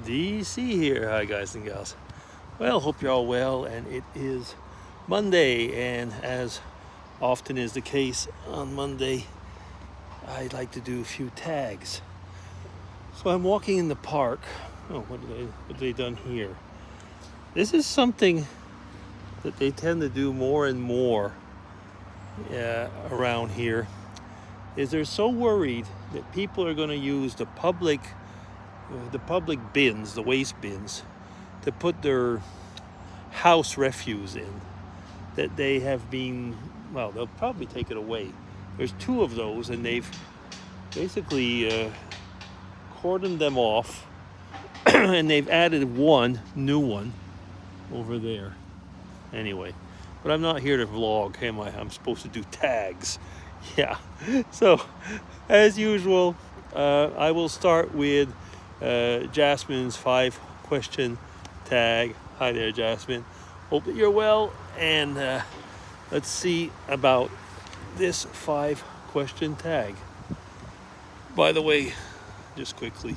DC here. Hi guys and gals. Well, hope you're all well, and it is Monday, and as often is the case on Monday, I'd like to do a few tags. So I'm walking in the park. Oh, what have they done here? This is something that they tend to do more and more around here. Is they're so worried that people are going to use the public bins, the waste bins, to put their house refuse in, that they have been, well, they'll probably take it away. There's two of those, and they've basically cordoned them off and they've added one new one over there. Anyway, but I'm not here to vlog, am I? I'm supposed to do tags. Yeah, so as usual, I will start with Jasmine's 5-question tag. Hi there, Jasmine. Hope that you're well, and let's see about this 5-question tag. By the way, just quickly,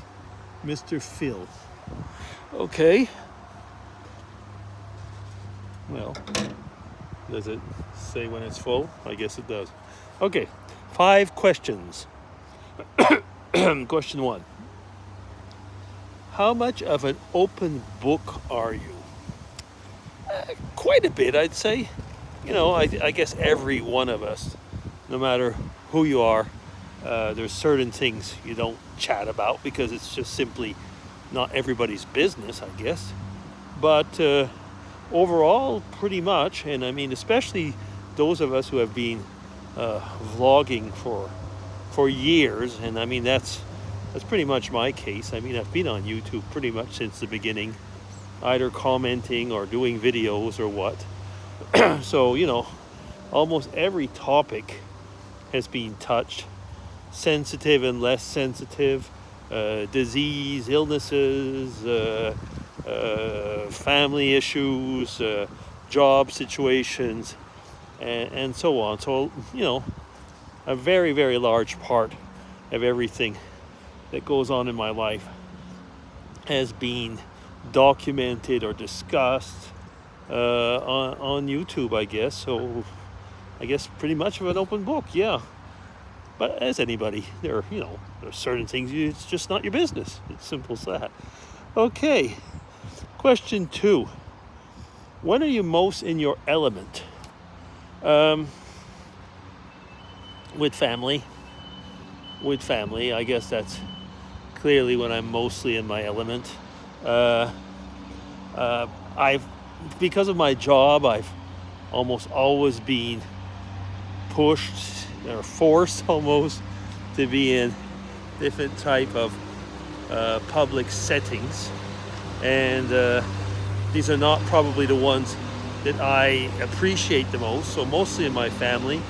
Mr. Phil. Okay. Well, does it say when it's full? I guess it does. Okay, 5 questions. Question 1. How much of an open book are you? Quite a bit, I'd say. You know, I guess every one of us, no matter who you are, there's certain things you don't chat about because it's just simply not everybody's business, I guess. But overall, pretty much, and I mean, especially those of us who have been vlogging for years, and I mean, that's pretty much my case. I mean, I've been on YouTube pretty much since the beginning, either commenting or doing videos or what. So, you know, almost every topic has been touched, sensitive and less sensitive, disease, illnesses, family issues, job situations, and so on. So, you know, a very, very large part of everything that goes on in my life has been documented or discussed on YouTube, I guess. So I guess pretty much of an open book, yeah. But as anybody, there's certain things it's just not your business. It's simple as that. Okay, question 2. When are you most in your element? With family. I guess that's clearly when I'm mostly in my element. Because of my job, I've almost always been pushed or forced almost to be in different type of public settings, and these are not probably the ones that I appreciate the most. So mostly in my family,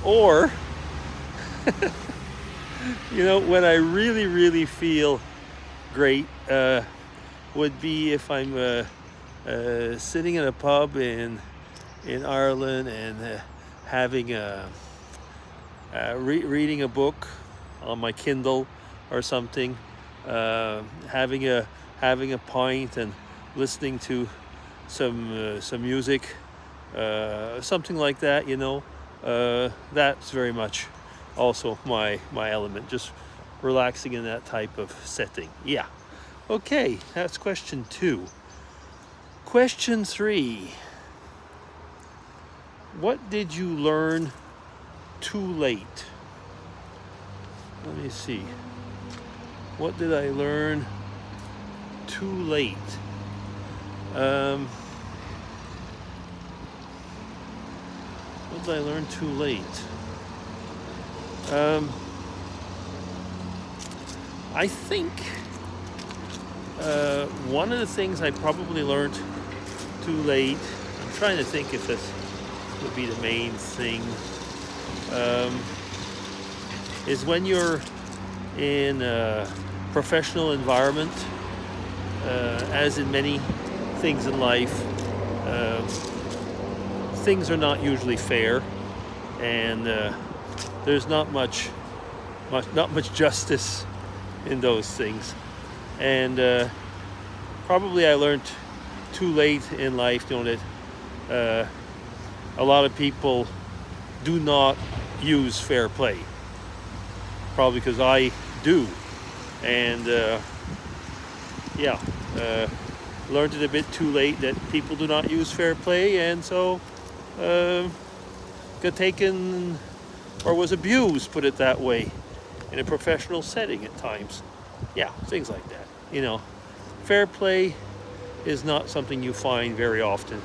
or you know, when I really, really feel great would be if I'm sitting in a pub in Ireland and having reading a book on my Kindle or something, having a pint and listening to some music, something like that. You know, that's very much also my element, just relaxing in that type of setting. Yeah. Okay, that's question 2. Question 3. What did you learn too late? Let me see. What did I learn too late? What did I learn too late? I think one of the things I probably learned too late, I'm trying to think if this would be the main thing, is when you're in a professional environment, as in many things in life, things are not usually fair, and there's not much justice in those things. And probably I learned too late in life, that a lot of people do not use fair play. Probably because I do, and learned it a bit too late that people do not use fair play, and so got taken or was abused, put it that way, in a professional setting at times. Yeah, things like that. Fair play is not something you find very often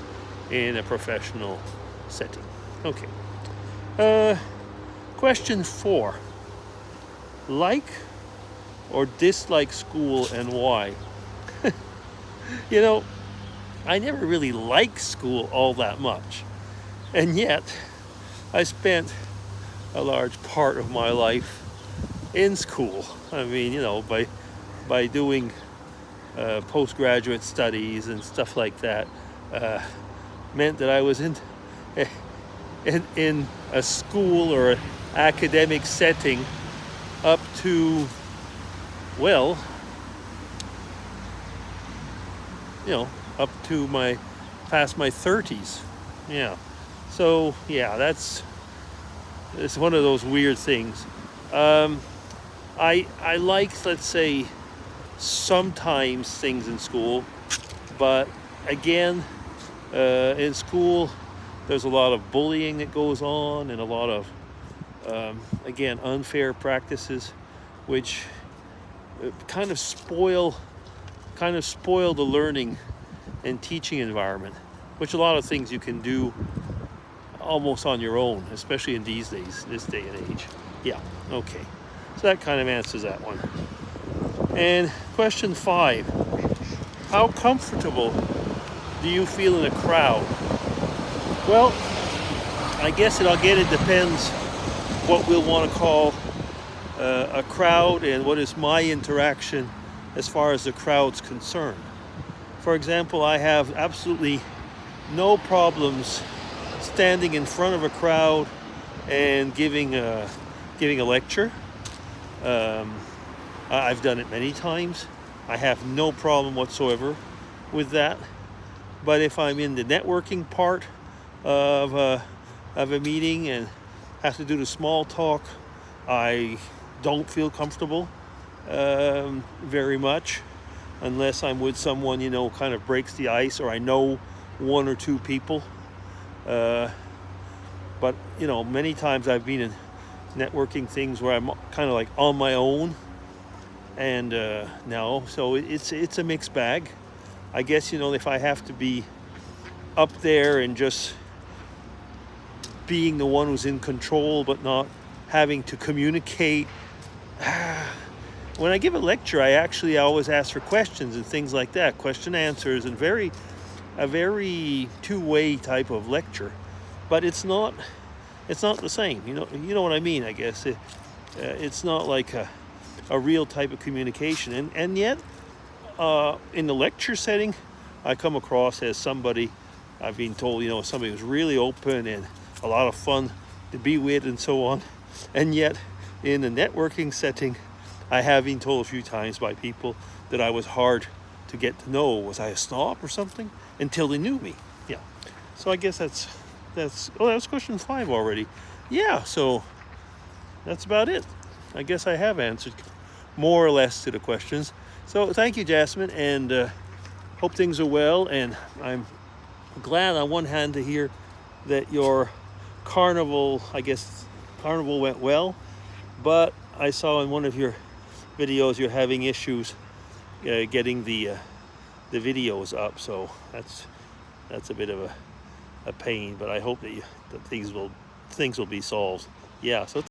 in a professional setting. Okay. Question 4. Like or dislike school and why? I never really liked school all that much. And yet, I spent a large part of my life in school. I mean, by doing postgraduate studies and stuff like that, meant that I was in a school or an academic setting up to, well, up to past my 30s. Yeah. So yeah, it's one of those weird things. I like, let's say, sometimes things in school, but again, in school there's a lot of bullying that goes on, and a lot of again, unfair practices, which kind of spoil the learning and teaching environment, which a lot of things you can do almost on your own, especially in this day and age. Yeah, okay. So that kind of answers that one. And question 5, how comfortable do you feel in a crowd? Well, I guess it depends what we'll want to call a crowd, and what is my interaction as far as the crowd's concerned. For example, I have absolutely no problems standing in front of a crowd and giving a lecture. I've done it many times. I have no problem whatsoever with that. But if I'm in the networking part of a meeting and have to do the small talk, I don't feel comfortable very much, unless I'm with someone, kind of breaks the ice, or I know one or two people. But many times I've been in networking things where I'm kind of like on my own, and now, so it's a mixed bag. I guess, if I have to be up there and just being the one who's in control but not having to communicate. When I give a lecture, I always ask for questions and things like that, question answers, and a very two-way type of lecture. But it's not the same. You know what I mean, I guess. It's not like a real type of communication. And yet, in the lecture setting, I come across as somebody, I've been told, somebody who's really open and a lot of fun to be with and so on. And yet, in the networking setting, I have been told a few times by people that I was hard to get to know. Was I a snob or something? Until they knew me. Yeah. So I guess that was question 5 already. Yeah, so that's about it. I guess I have answered more or less to the questions. So thank you, Jasmine, and hope things are well. And I'm glad on one hand to hear that your carnival went well, but I saw in one of your videos you're having issues getting the videos up, so that's a bit of a pain, but I hope that things will be solved. Yeah, so